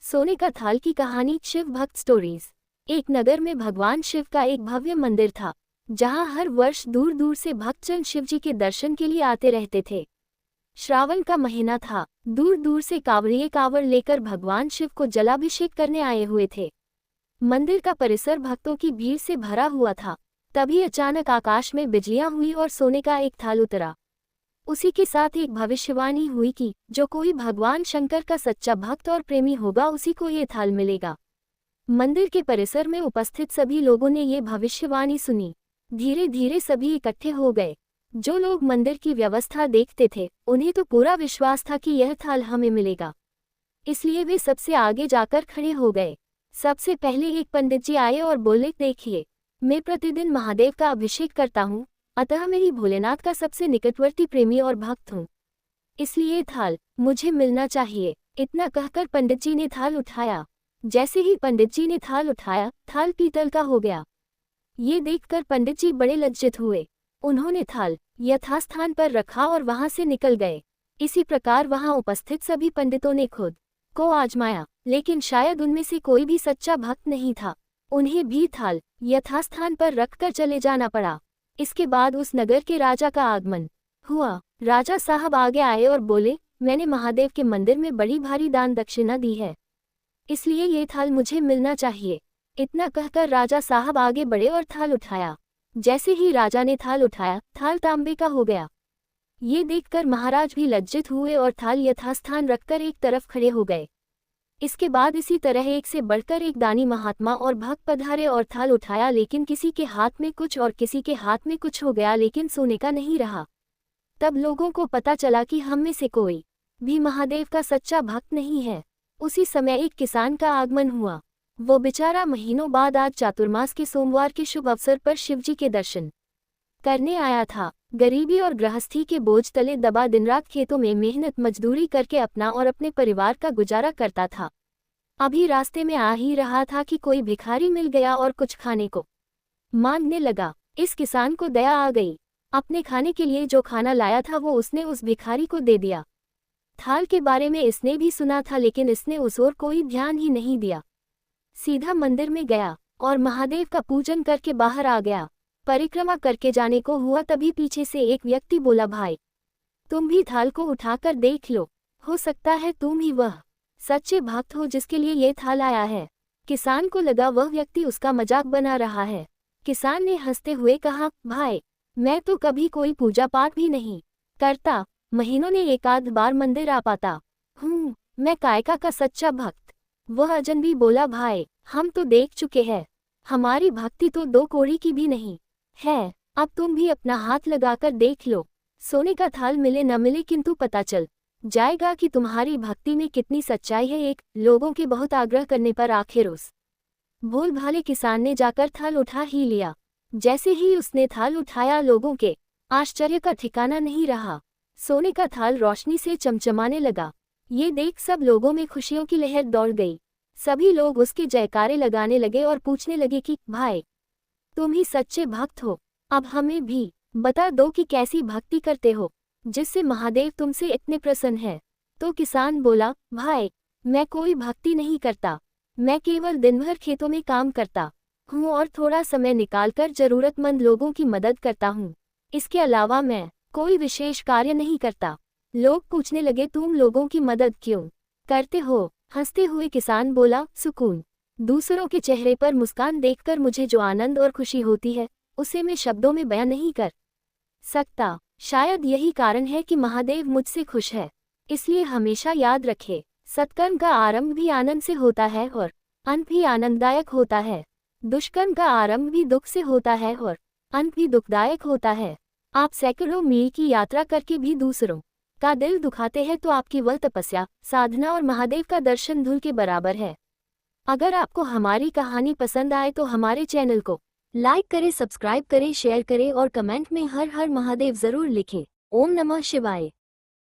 सोने का थाल की कहानी। शिव भक्त स्टोरीज। एक नगर में भगवान शिव का एक भव्य मंदिर था, जहां हर वर्ष दूर दूर से भक्तजन शिवजी के दर्शन के लिए आते रहते थे। श्रावण का महीना था। दूर दूर से कांवड़िए कांवड़ लेकर भगवान शिव को जलाभिषेक करने आए हुए थे। मंदिर का परिसर भक्तों की भीड़ से भरा हुआ था। तभी अचानक आकाश में बिजलियां हुई और सोने का एक थाल उतरा। उसी के साथ एक भविष्यवाणी हुई कि जो कोई भगवान शंकर का सच्चा भक्त और प्रेमी होगा, उसी को ये थाल मिलेगा। मंदिर के परिसर में उपस्थित सभी लोगों ने ये भविष्यवाणी सुनी। धीरे धीरे सभी इकट्ठे हो गए। जो लोग मंदिर की व्यवस्था देखते थे, उन्हें तो पूरा विश्वास था कि यह थाल हमें मिलेगा, इसलिए वे सबसे आगे जाकर खड़े हो गए। सबसे पहले एक पंडित जी आए और बोले, देखिए, मैं प्रतिदिन महादेव का अभिषेक करता हूँ, अतः मैं ही भोलेनाथ का सबसे निकटवर्ती प्रेमी और भक्त हूँ, इसलिए थाल मुझे मिलना चाहिए। इतना कहकर पंडित जी ने थाल उठाया। जैसे ही पंडित जी ने थाल उठाया, थाल पीतल का हो गया। ये देखकर पंडित जी बड़े लज्जित हुए। उन्होंने थाल यथास्थान पर रखा और वहां से निकल गए। इसी प्रकार वहां उपस्थित सभी पंडितों ने खुद को आजमाया, लेकिन शायद उनमें से कोई भी सच्चा भक्त नहीं था। उन्हें भी थाल यथास्थान पर रखकर चले जाना पड़ा। इसके बाद उस नगर के राजा का आगमन हुआ। राजा साहब आगे आए और बोले, मैंने महादेव के मंदिर में बड़ी भारी दान दक्षिणा दी है, इसलिए ये थाल मुझे मिलना चाहिए। इतना कहकर राजा साहब आगे बढ़े और थाल उठाया। जैसे ही राजा ने थाल उठाया, थाल तांबे का हो गया। ये देखकर महाराज भी लज्जित हुए और थाल यथास्थान रखकर एक तरफ खड़े हो गए। इसके बाद इसी तरह एक से बढ़कर एक दानी महात्मा और भक्त पधारे और थाल उठाया, लेकिन किसी के हाथ में कुछ और किसी के हाथ में कुछ हो गया, लेकिन सोने का नहीं रहा। तब लोगों को पता चला कि हम में से कोई भी महादेव का सच्चा भक्त नहीं है। उसी समय एक किसान का आगमन हुआ। वो बेचारा महीनों बाद आज चातुर्मास के सोमवार के शुभ अवसर पर शिवजी के दर्शन करने आया था। गरीबी और गृहस्थी के बोझ तले दबा दिन रात खेतों में मेहनत मजदूरी करके अपना और अपने परिवार का गुजारा करता था। अभी रास्ते में आ ही रहा था कि कोई भिखारी मिल गया और कुछ खाने को मांगने लगा। इस किसान को दया आ गई। अपने खाने के लिए जो खाना लाया था वो उसने उस भिखारी को दे दिया। थाल के बारे में इसने भी सुना था, लेकिन इसने उस ओर कोई ध्यान ही नहीं दिया। सीधा मंदिर में गया और महादेव का पूजन करके बाहर आ गया। परिक्रमा करके जाने को हुआ, तभी पीछे से एक व्यक्ति बोला, भाई, तुम भी थाल को उठाकर देख लो, हो सकता है तुम ही वह सच्चे भक्त हो जिसके लिए ये थाल आया है। किसान को लगा वह व्यक्ति उसका मजाक बना रहा है। किसान ने हंसते हुए कहा, भाई, मैं तो कभी कोई पूजा पाठ भी नहीं करता, महीनों ने एक आध बार मंदिर आ पाता हूँ, मैं कायका का सच्चा भक्त। वह अजनबी बोला, भाई, हम तो देख चुके हैं, हमारी भक्ति तो दो कौड़ी की भी नहीं है, अब तुम भी अपना हाथ लगाकर देख लो। सोने का थाल मिले न मिले, किंतु पता चल जाएगा कि तुम्हारी भक्ति में कितनी सच्चाई है। एक लोगों के बहुत आग्रह करने पर आखिर उस भोल भाले किसान ने जाकर थाल उठा ही लिया। जैसे ही उसने थाल उठाया, लोगों के आश्चर्य का ठिकाना नहीं रहा। सोने का थाल रोशनी से चमचमाने लगा। ये देख सब लोगों में खुशियों की लहर दौड़ गई। सभी लोग उसके जयकारे लगाने लगे और पूछने लगे कि भाई, तुम ही सच्चे भक्त हो, अब हमें भी बता दो कि कैसी भक्ति करते हो जिससे महादेव तुमसे इतने प्रसन्न है। तो किसान बोला, भाई, मैं कोई भक्ति नहीं करता, मैं केवल दिन भर खेतों में काम करता हूँ और थोड़ा समय निकालकर जरूरतमंद लोगों की मदद करता हूँ। इसके अलावा मैं कोई विशेष कार्य नहीं करता। लोग पूछने लगे, तुम लोगों की मदद क्यों करते हो? हंसते हुए किसान बोला, सुकून। दूसरों के चेहरे पर मुस्कान देखकर मुझे जो आनंद और खुशी होती है, उसे मैं शब्दों में बयां नहीं कर सकता। शायद यही कारण है कि महादेव मुझसे खुश है। इसलिए हमेशा याद रखे, सत्कर्म का आरंभ भी आनंद से होता है और अंत भी आनंददायक होता है। दुष्कर्म का आरंभ भी दुख से होता है और अंत भी दुखदायक होता है। आप सैकड़ों मील की यात्रा करके भी दूसरों का दिल दुखाते हैं तो आपकी वह तपस्या, साधना और महादेव का दर्शन धूल के बराबर है। अगर आपको हमारी कहानी पसंद आए तो हमारे चैनल को लाइक करें, सब्सक्राइब करें, शेयर करें और कमेंट में हर हर महादेव जरूर लिखें। ओम नमः शिवाय।